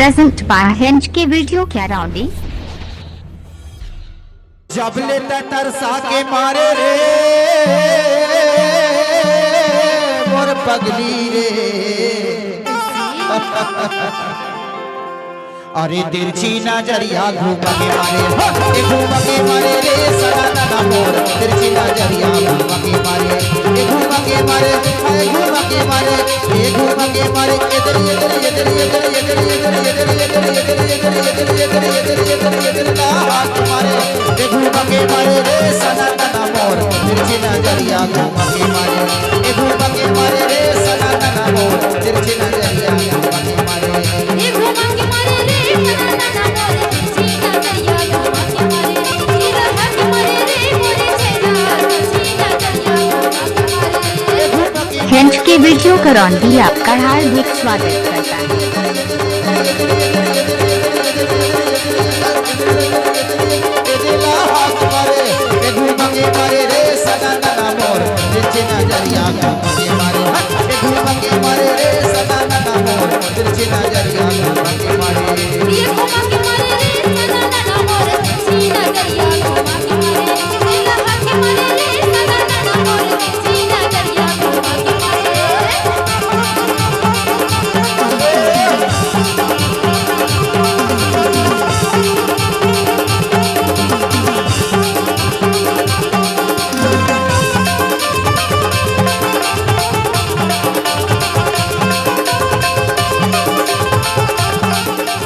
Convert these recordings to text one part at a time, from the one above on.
present by Hinge के video क्या राउंडी। जब लेता तरसा के मारे रे मोर पगली रे अरे तिरछी नजरिया घूम के मारे रे सदा ना मोर तिरछी नजरिया घूम के मारे घूम के मारे घूम के मारे घूम के मारे इधर इधर इधर इधर इधर इधर इधर इधर इधर इधर इधर इधर हाथ मारे घूम के मारे रे सदा ना मोर तिरछी नजरिया घूम के मारे रे सदा ना मोर तिरछी नजरिया घूम के मारे हिंज के वीडियो का राउंडी आपका हार्दिक स्वागत करता है।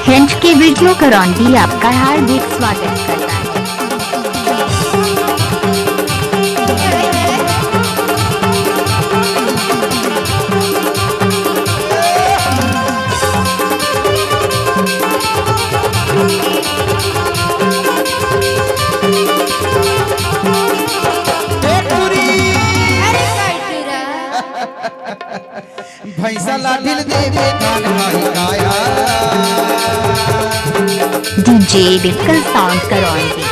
हिंज के वीडियो का राउंडी आपका हार्दिक स्वागत करता है। भैंसा लाठिल देवे कान मारी काया डीजे बिल्कुल साउंड का राउंडी।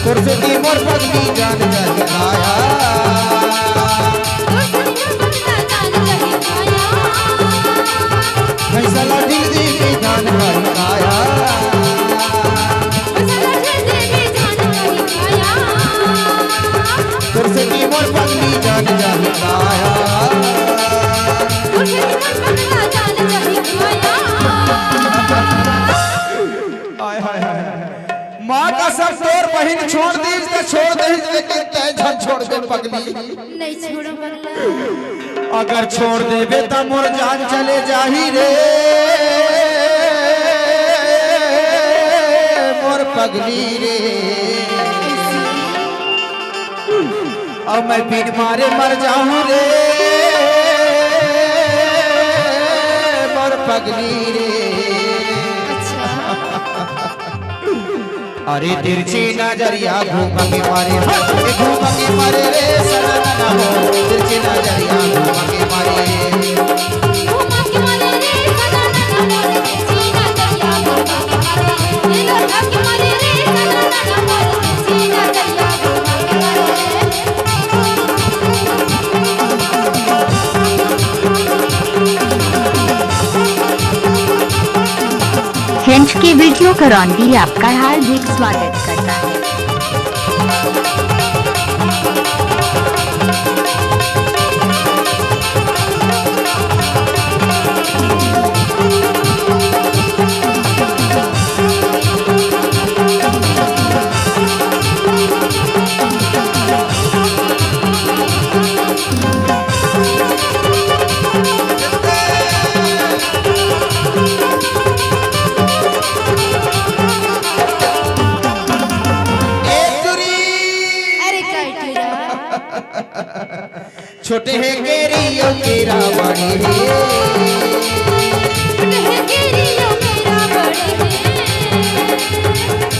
कुर्सी मोर पगली जान जान काया भैंसा लाठिल देवे कान मारी काया कुर्सी मोर पगली जान जान काया माँ का सब तोर बहन छोड़ दी तो छोड़ दे लेकिन तय झन छोड़ दे पगली नहीं छोड़ो पगला अगर छोड़ देबे तो मोर जान चले जाही रे मोर पगली रे अब मैं बिन मारे मर जाऊं रे मोर पगली रे अरे तिरछी नजरिया घूम के मारे रे सदा ना हो तिरछी नजरिया घूम के मारे हिंज के वीडियो का राउंडी आपका हार्दिक स्वागत करता है। छोटे है केरियो केरा बड़े है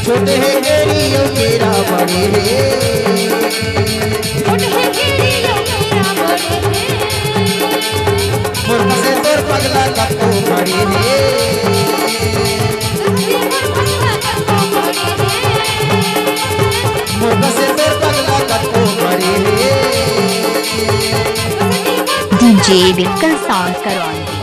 छोटे है केरियो केरा बड़े है मुर्गा से तोर पगला लट्टू बड़े है मुर्गा से तोर पगला लट्टू बड़े है डीजे ये डिजिटल साउंड करवाएंगे।